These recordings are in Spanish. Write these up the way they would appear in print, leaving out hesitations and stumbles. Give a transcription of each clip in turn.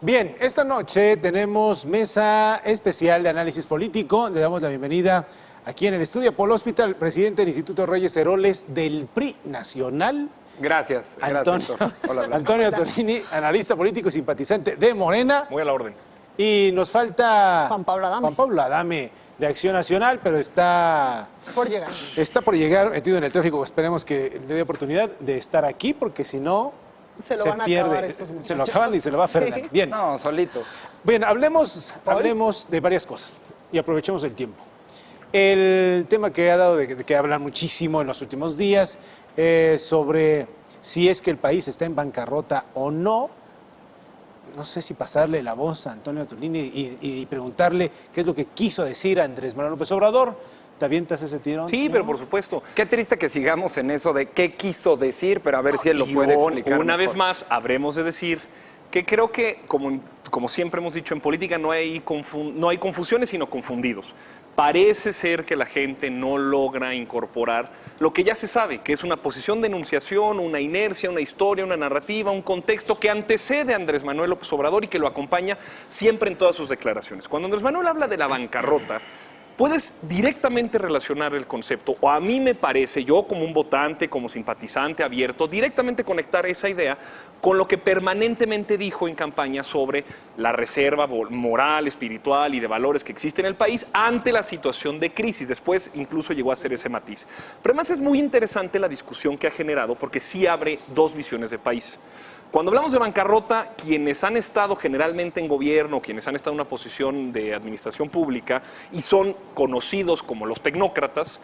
Bien, esta noche tenemos mesa especial de análisis político. Le damos la bienvenida aquí en el estudio Apolo Hospital, presidente del Instituto Reyes Heroles del PRI Nacional. Gracias. Antonio, Hola, Antonio Tonini, analista político y simpatizante de Morena. Muy a la orden. Y nos falta Juan Pablo Adame. Juan Pablo Adame, de Acción Nacional, pero está Por llegar. metido en el tráfico. Esperemos que le dé oportunidad de estar aquí, porque si no, Se lo van a acabar estos Se lo muchachos. acaban y se lo va a perder. Sí. Bien. No, solito. Bien, hablemos de varias cosas y aprovechemos el tiempo. El tema que ha dado de que hablar muchísimo en los últimos días sobre si es que el país está en bancarrota o no. No sé si pasarle la voz a Antonio Tonini y preguntarle qué es lo que quiso decir Andrés Manuel López Obrador. ¿Te avientas ese tirón? Sí, ¿no? pero por supuesto. Qué triste que sigamos en eso de qué quiso decir, pero a ver si él lo puede explicar Una vez mejor. más, habremos de decir que creo que, como siempre hemos dicho en política, no hay confusiones, sino confundidos. Parece ser que la gente no logra incorporar lo que ya se sabe, que es una posición de enunciación, una inercia, una historia, una narrativa, un contexto que antecede a Andrés Manuel López Obrador y que lo acompaña siempre en todas sus declaraciones. Cuando Andrés Manuel habla de la bancarrota, puedes directamente relacionar el concepto, o a mí me parece, yo como un votante, como simpatizante abierto, directamente conectar esa idea con lo que permanentemente dijo en campaña sobre la reserva moral, espiritual y de valores que existe en el país ante la situación de crisis. Después incluso llegó a hacer ese matiz. Pero además es muy interesante la discusión que ha generado porque sí abre dos visiones de país. Cuando hablamos de bancarrota, quienes han estado generalmente en gobierno, quienes han estado en una posición de administración pública y son conocidos como los tecnócratas,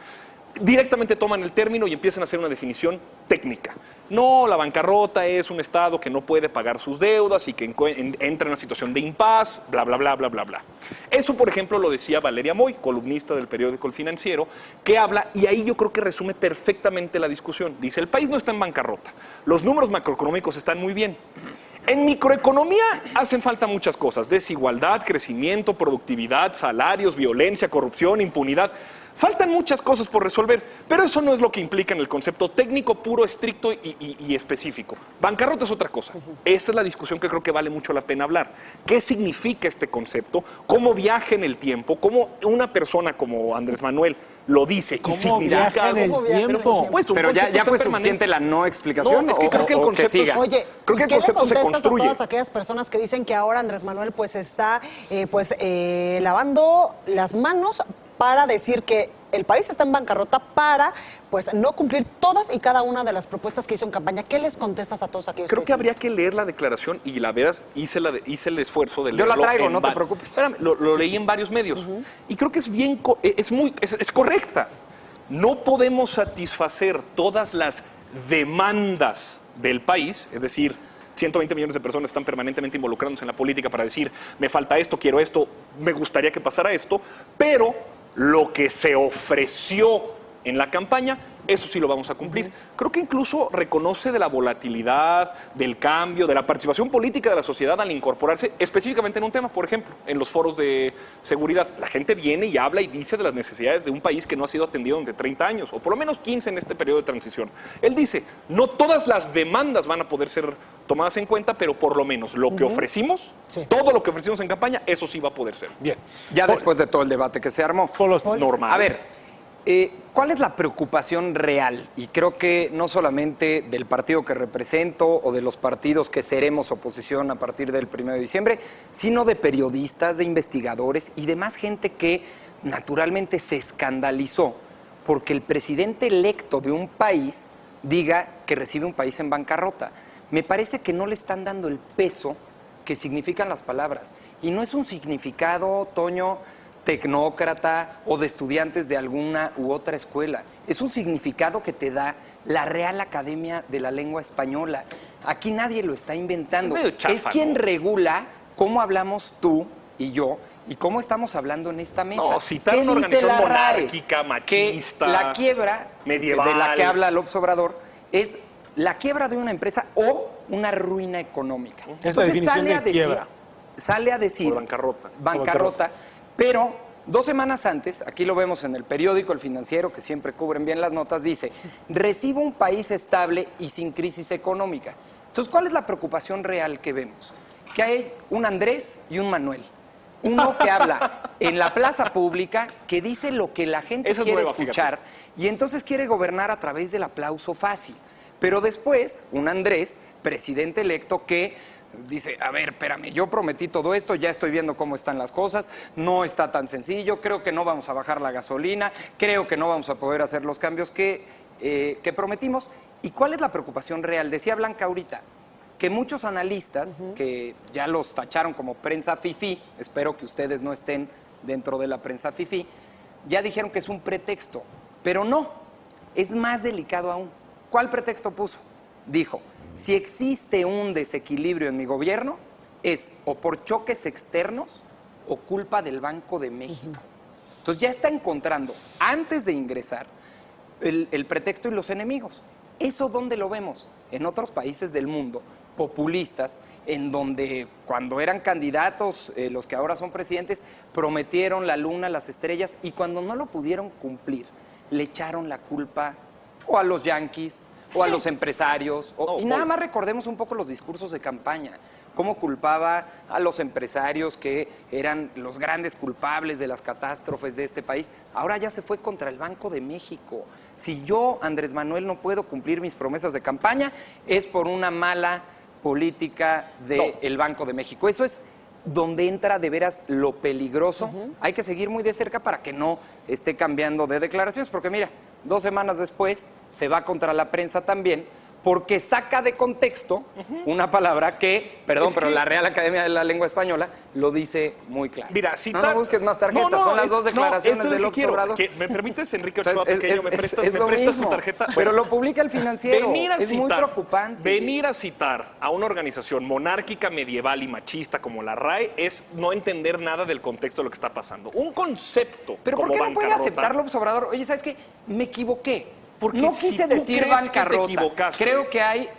directamente toman el término y empiezan a hacer una definición técnica. No, la bancarrota es un Estado que no puede pagar sus deudas y que entra en una situación de impas, bla, bla, bla, bla, bla, bla. Eso, por ejemplo, lo decía Valeria Moy, columnista del periódico El Financiero, que habla, y ahí yo creo que resume perfectamente la discusión. Dice, el país no está en bancarrota, los números macroeconómicos están muy bien. En microeconomía hacen falta muchas cosas, desigualdad, crecimiento, productividad, salarios, violencia, corrupción, impunidad. Faltan muchas cosas por resolver, pero eso no es lo que implica en el concepto técnico, puro, estricto y específico. Bancarrota es otra cosa. Esa es la discusión que creo que vale mucho la pena hablar. ¿Qué significa este concepto? ¿Cómo viaja en el tiempo? ¿Cómo una persona como Andrés Manuel lo dice? ¿Cómo viaja en el tiempo? Por supuesto, Pero ya fue permanente. suficiente la no explicación. No, es que creo que el concepto siga. Oye, creo que el ¿qué le concepto se contestas construye. a todas aquellas personas que dicen que ahora Andrés Manuel pues está lavando las manos para decir que el país está en bancarrota para pues no cumplir todas y cada una de las propuestas que hizo en campaña? ¿Qué les contestas a todos aquellos? Creo que habría que leer la declaración y la veras, hice el esfuerzo de Yo leerlo. la traigo, en no te preocupes. Espérame, lo leí en varios medios y creo que es correcta. No podemos satisfacer todas las demandas del país, es decir, 120 millones de personas están permanentemente involucrándose en la política para decir, me falta esto, quiero esto, me gustaría que pasara esto, pero lo que se ofreció en la campaña, eso sí lo vamos a cumplir. Creo que incluso reconoce de la volatilidad, del cambio, de la participación política de la sociedad al incorporarse específicamente en un tema, por ejemplo, en los foros de seguridad. La gente viene y habla y dice de las necesidades de un país que no ha sido atendido durante 30 años, o por lo menos 15 en este periodo de transición. Él dice, no todas las demandas van a poder ser tomadas en cuenta, pero por lo menos lo que ofrecimos, todo lo que ofrecimos en campaña, eso sí va a poder ser. Bien. Ya después de todo el debate que se armó. Normal. A ver, ¿cuál es la preocupación real? Y creo que no solamente del partido que represento o de los partidos que seremos oposición a partir del 1 de diciembre, sino de periodistas, de investigadores y demás gente que naturalmente se escandalizó porque el presidente electo de un país diga que recibe un país en bancarrota. Me parece que no le están dando el peso que significan las palabras. Y no es un significado, Toño, tecnócrata o de estudiantes de alguna u otra escuela. Es un significado que te da la Real Academia de la Lengua Española. Aquí nadie lo está inventando. Es medio chafa, es quien ¿no? regula cómo hablamos tú y yo y cómo estamos hablando en esta mesa. No, citar ¿Qué una dice organización la RAE? monárquica, machista, Que la quiebra medieval, de la que habla López Obrador es la quiebra de una empresa o una ruina económica. Es la definición de quiebra. Sale a decir... O bancarrota. Bancarrota, pero 2 semanas antes, aquí lo vemos en el periódico El Financiero, que siempre cubren bien las notas, dice, recibo un país estable y sin crisis económica. Entonces, ¿cuál es la preocupación real que vemos? que hay un Andrés y un Manuel. Uno que habla en la plaza pública, que dice lo que la gente Esa es quiere nueva, escuchar, y entonces quiere gobernar a través del aplauso fácil. Pero después, un Andrés, presidente electo, que dice, a ver, espérame, yo prometí todo esto, ya estoy viendo cómo están las cosas, no está tan sencillo, creo que no vamos a bajar la gasolina, creo que no vamos a poder hacer los cambios que prometimos. ¿Y cuál es la preocupación real? Decía Blanca ahorita, que muchos analistas, que ya los tacharon como prensa fifí, espero que ustedes no estén dentro de la prensa fifí, ya dijeron que es un pretexto, pero no, es más delicado aún. ¿Cuál pretexto puso? Dijo, si existe un desequilibrio en mi gobierno, es o por choques externos o culpa del Banco de México. Entonces ya está encontrando, antes de ingresar, el pretexto y los enemigos. ¿Eso dónde lo vemos? En otros países del mundo, populistas, en donde cuando eran candidatos, los que ahora son presidentes, prometieron la luna, las estrellas, y cuando no lo pudieron cumplir, le echaron la culpa o a los yanquis, o a los empresarios. Y nada más recordemos un poco los discursos de campaña, cómo culpaba a los empresarios que eran los grandes culpables de las catástrofes de este país. Ahora ya se fue contra el Banco de México. Si yo, Andrés Manuel, no puedo cumplir mis promesas de campaña, es por una mala política del Banco de México. Eso es donde entra de veras lo peligroso. Hay que seguir muy de cerca para que no esté cambiando de declaraciones, porque mira, 2 semanas después se va contra la prensa también, porque saca de contexto una palabra que, perdón, pero la Real Academia de la Lengua Española lo dice muy claro. Mira, no busques más tarjetas, son las 2 declaraciones de López Obrador. ¿Me permites, Enrique Ochoa, pequeño, me prestas mismo, tu tarjeta? Pero lo publica el Financiero, es muy preocupante. Venir a citar a una organización monárquica, medieval y machista como la RAE es no entender nada del contexto de lo que está pasando. Un concepto ¿Pero como por qué no puede bancarrota, aceptar López Obrador? Oye, ¿sabes qué? Me equivoqué. Porque no si quise tú decir crees que te bancarrota. equivocaste.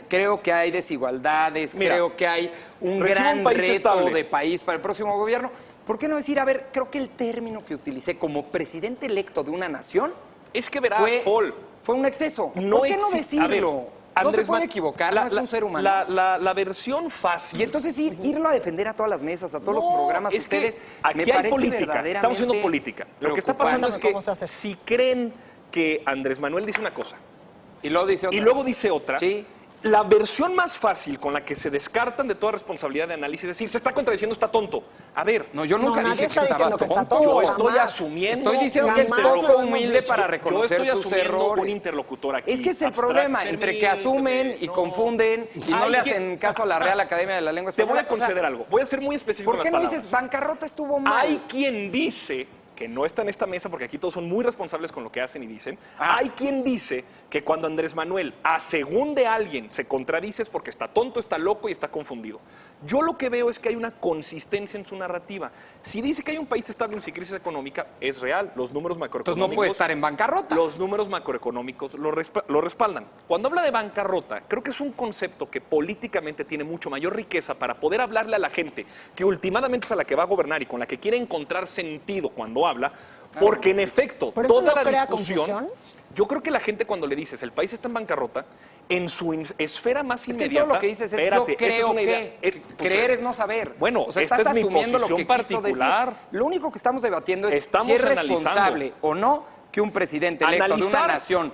Creo que hay desigualdades, Mira, creo que hay un recibe gran un país reto estable. de país para el próximo gobierno. ¿Por qué no decir, a ver, creo que el término que utilicé como presidente electo de una nación es que verás, Paul, fue un exceso? no ¿Por qué no existe- a ver, decirlo? No Andrés se puede Man- equivocar, no es un ser humano. La versión fácil. Y entonces irlo a defender a todas las mesas, a todos los programas, es que ustedes, aquí me hay parece política. verdaderamente Estamos haciendo política. Lo que está pasando es que ¿Cómo se hace? si creen que Andrés Manuel dice una cosa Y luego dice otra. y luego dice otra, Sí. la versión más fácil con la que se descartan de toda responsabilidad de análisis es decir, se está contradiciendo, está tonto. A ver, No, yo nunca No, dije nadie que está estaba diciendo que está tonto. tonto. yo estoy jamás. asumiendo. Estoy diciendo que es Jamás poco lo hemos humilde dicho. para Yo reconocer estoy sus asumiendo errores. un interlocutor aquí. Es que es el abstracto. problema, entre que asumen y No. confunden y no Hay le que- hacen caso a la Real Academia de la Lengua Te voy Española. a conceder algo. Voy a ser muy específico ¿Por con qué las no palabras. dices bancarrota estuvo mal? Hay quien dice, que no está en esta mesa porque aquí todos son muy responsables con lo que hacen y dicen, hay quien dice que cuando Andrés Manuel, a según de alguien, se contradice es porque está tonto, está loco y está confundido. Yo lo que veo es que hay una consistencia en su narrativa. Si dice que hay un país estable en crisis económica, es real. Los números macroeconómicos... Entonces no puede estar en bancarrota. Los números macroeconómicos lo respaldan. Cuando habla de bancarrota, creo que es un concepto que políticamente tiene mucho mayor riqueza para poder hablarle a la gente que últimamente es a la que va a gobernar y con la que quiere encontrar sentido cuando habla, porque en efecto, ¿Pero eso toda no la crea discusión... confusión? Yo creo que la gente cuando le dices el país está en bancarrota, en su esfera más Es que inmediata... todo lo que dices es espérate, yo esta creo una idea. que. Creer es no saber. Bueno, o sea, esta estás es mi asumiendo lo posición que quiso particular. decir. Lo único que estamos debatiendo es Estamos si es analizando. responsable o no que un presidente electo de una Analizar. nación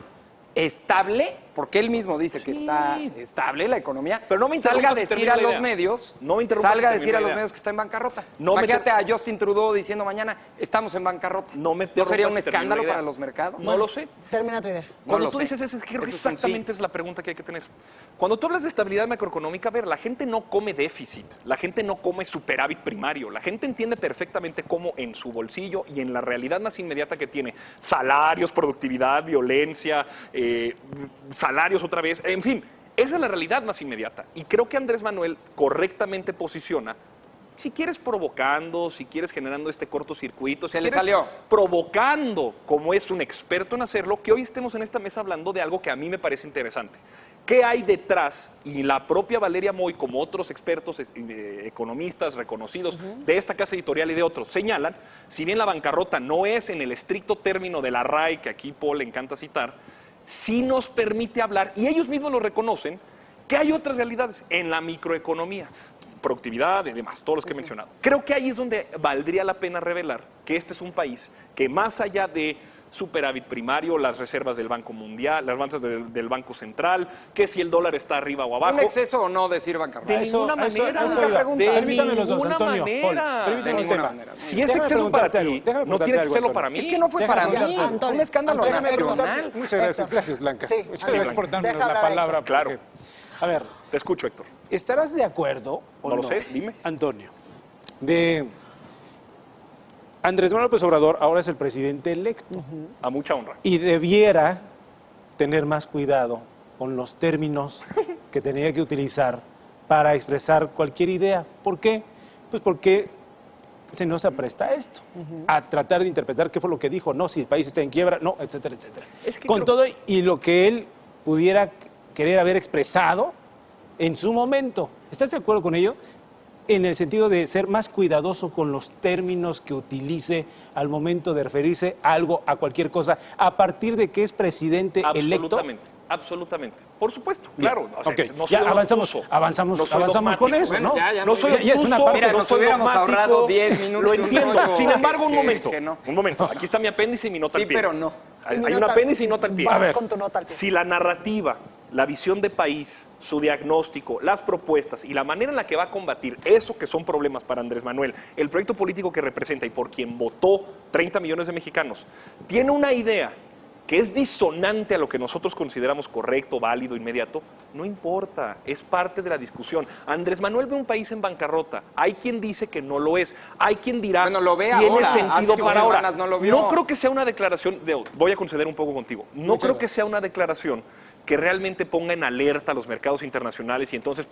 estable, porque él mismo dice que está estable la economía, Pero no me salga a interrumpas decir terminar a la los idea. medios, No me interrumpas salga a terminar decir a la los idea. medios que está en bancarrota. No me Imagínate a Justin Trudeau diciendo mañana, estamos en bancarrota. No me sería un interrumpas y termino escándalo la idea. para los mercados? No lo sé. Termina tu idea. Cuando lo tú sé. dices eso, creo que Eso es un sí. exactamente es la pregunta que hay que tener. Cuando tú hablas de estabilidad macroeconómica, a ver, la gente no come déficit, la gente no come superávit primario, la gente entiende perfectamente cómo en su bolsillo y en la realidad más inmediata que tiene, salarios, productividad, violencia, salarios otra vez, en fin, esa es la realidad más inmediata. Y creo que Andrés Manuel correctamente posiciona, si quieres provocando, si quieres generando este cortocircuito, si Se le quieres salió. provocando, como es un experto en hacerlo, que hoy estemos en esta mesa hablando de algo que a mí me parece interesante. ¿Qué hay detrás? Y la propia Valeria Moy, como otros expertos economistas reconocidos de esta casa editorial y de otros, señalan, si bien la bancarrota no es en el estricto término de la RAE, que aquí Paul le encanta citar, sí nos permite hablar, y ellos mismos lo reconocen, que hay otras realidades en la microeconomía. productividad y demás, todos los que he mencionado. Creo que ahí es donde valdría la pena revelar que este es un país que más allá de superávit primario, las reservas del Banco Mundial, las reservas del Banco Central, que si el dólar está arriba o abajo. ¿Un exceso o no decir bancarrota? De ninguna manera. De Permítame los dos, ninguna Antonio. manera. Paul, permítame De un tema. ninguna manera. Si es Déjame exceso para preguntarte ti, algo, déjame no preguntarte tiene que algo, serlo Antonio. para mí. Es que no fue Déjame para mí. preguntarte. Fue un escándalo Antonio, nacional. Muchas gracias, gracias, Blanca. Sí, Muchas adelante. gracias por darnos Deja la hablar a palabra. Héctor. Claro. porque- A ver, Te escucho, Héctor. ¿estarás de acuerdo o No lo sé, dime. Antonio, de Andrés Manuel López Obrador ahora es el presidente electo A mucha honra. y debiera tener más cuidado con los términos que tenía que utilizar para expresar cualquier idea? ¿Por qué? Pues porque se nos apresta a esto, a tratar de interpretar qué fue lo que dijo, no, si el país está en quiebra, no, etcétera, etcétera. Es que Con creo- todo y lo que él pudiera querer haber expresado en su momento. ¿Estás de acuerdo con ello? En el sentido de ser más cuidadoso con los términos que utilice al momento de referirse a algo, a cualquier cosa, a partir de que es presidente electo. Absolutamente, absolutamente. Por supuesto, claro. O sea, Ok, no soy ya avanzamos dogmático. con eso, Bueno, ¿no? ya No soy muy bien. Ya es una obtuso, parte. Mira, no nos soy hubiéramos dogmático, ahorrado 10 minutos. Lo de un entiendo. rollo Sin embargo, un que- momento. que no. Un momento. Aquí está mi apéndice y mi nota Sí, al pie. pero no. Hay Mi un nota- apéndice y nota al pie. A ver. Con tu nota al pie. Si la narrativa, la visión de país, su diagnóstico, las propuestas y la manera en la que va a combatir eso que son problemas para Andrés Manuel, el proyecto político que representa y por quien votó 30 millones de mexicanos, tiene una idea que es disonante a lo que nosotros consideramos correcto, válido, inmediato, no importa, es parte de la discusión. Andrés Manuel ve un país en bancarrota. Hay quien dice que no lo es. Hay quien dirá, Bueno, lo ve tiene ahora. sentido Hace 2 para ahora. semanas no lo vio. No creo que sea una declaración, voy a conceder un poco contigo, no creo que sea una declaración que realmente ponga en alerta a los mercados internacionales y entonces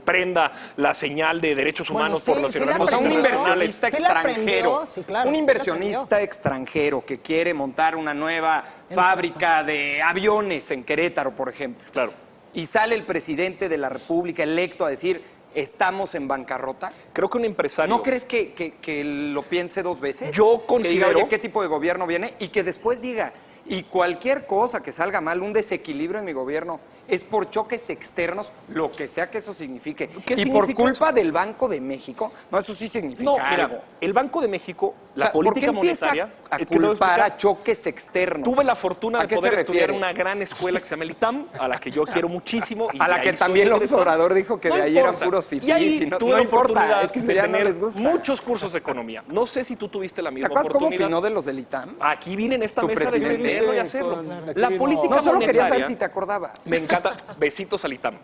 prenda la señal de derechos humanos Bueno, por sí, los sí la O sea, un organismos aprendió. internacionales. inversionista Sí la extranjero. aprendió, sí, claro, un sí la inversionista extranjero que quiere montar una nueva fábrica de aviones en Querétaro, por ejemplo. Claro. Y sale el presidente de la República electo a decir, estamos en bancarrota. Creo que un empresario... ¿No crees que lo piense 2 veces? Yo Que diga, considero- oye, ¿qué tipo de gobierno viene? Y que después diga, y cualquier cosa que salga mal, un desequilibrio en mi gobierno, es por choques externos, lo que sea que eso signifique. ¿Qué y por significa culpa del Banco de México, no, eso sí significa No, algo. mira, el Banco de México, la O sea, ¿por política qué empieza monetaria... a te lo voy a culpar explicar. a choques externos? Tuve la fortuna ¿A de qué se poder estudiar refiere? en una gran escuela que se llama el ITAM, a la que yo quiero muchísimo. Y A la de que ahí soy también López egresado. Obrador dijo que de ahí eran importa. puros fifís Y ahí y no- tuve no la importa, oportunidad es que de ya no tener les gusta. muchos cursos de economía. No sé si tú tuviste la ¿Te misma acuerdas cómo oportunidad. opinó de los del ITAM? Aquí vine en esta Tu mesa de presidente. defenderlo y hacerlo. Aquí La vino- política No, solo quería saber monetaria- si te acordabas. Me encanta. Besitos al ITAM.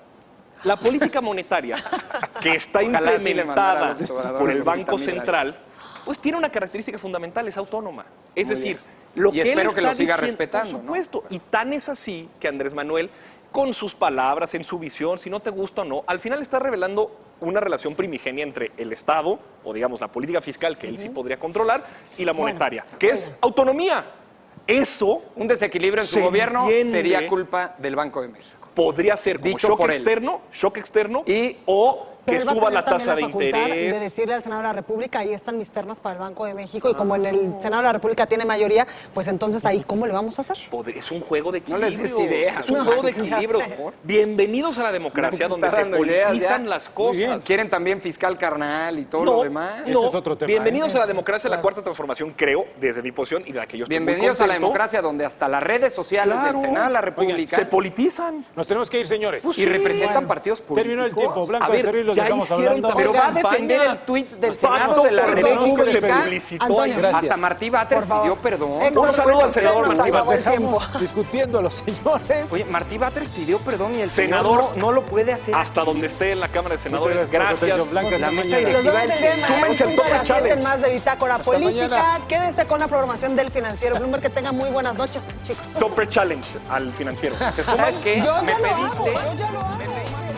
La política monetaria que está Ojalá sí le mandara implementada a los Obrador por el esos Banco amigos. Central, pues tiene una característica fundamental, es autónoma. Es Muy decir, bien. lo Y que él espero que está lo siga diciendo, respetando, por ¿no? supuesto, y tan es así que Andrés Manuel, con sus palabras, en su visión, si no te gusta o no, al final está revelando una relación primigenia entre el Estado, o digamos la política fiscal, que él sí podría controlar, y la monetaria, que es autonomía. Eso Un desequilibrio en su Se gobierno entiende. sería culpa del Banco de México. podría ser como Dicho shock por él. externo, Y- o que Pero él va a suba tener la tasa de también la facultad interés. de decirle al Senado de la República, ahí están mis ternas para el Banco de México, y como en el Senado de la República tiene mayoría, pues entonces ahí, ¿cómo le vamos a hacer? Es un juego de No equilibrios. les des ideas. Es un No, juego de ya equilibrios. sé. Bienvenidos a la democracia, No te donde está se dando ideas, politizan ya. las Muy bien. cosas. Quieren también fiscal carnal y todo No, lo demás. Ese es otro tema, Bienvenidos ¿eh? a la democracia, la cuarta transformación, creo, desde mi posición y de la que yo estoy muy Bienvenidos a la contento. democracia donde hasta las redes sociales Claro. del Senado de la República Se politizan. Nos tenemos que ir, señores. Pues y representan partidos políticos. Terminó el tiempo. Blanco A ver, de Cerril, los ya dejamos hicieron hablando. también Pero va a campaña. defender el tuit del Senado Pacto de la por República. México se República. publicitó. Antonio, ayer. Gracias. Hasta Martí Batres Por favor. pidió perdón. Héctor, Un saludo al usted senador nos Martí acabó el Batres. tiempo. Estamos discutiendo a los señores. Oye, Martí Batres pidió perdón y el Senador, senador no lo puede hacer. Hasta donde esté en la Cámara de Muchas Senadores. gracias por su atención, Blanca. Gracias. La Hasta mesa mañana. Los directiva vemos del el día de mañana, Súmense al punto de Tope las 7 Challenge. más de Bitácora Hasta Política. mañana. Quédese con la programación del Financiero Bloomberg. Que tengan muy buenas noches, chicos. Topper Challenge al financiero. ¿Se suman? ¿Sabes qué? Yo ya Me lo pediste. hago, yo ya lo hago.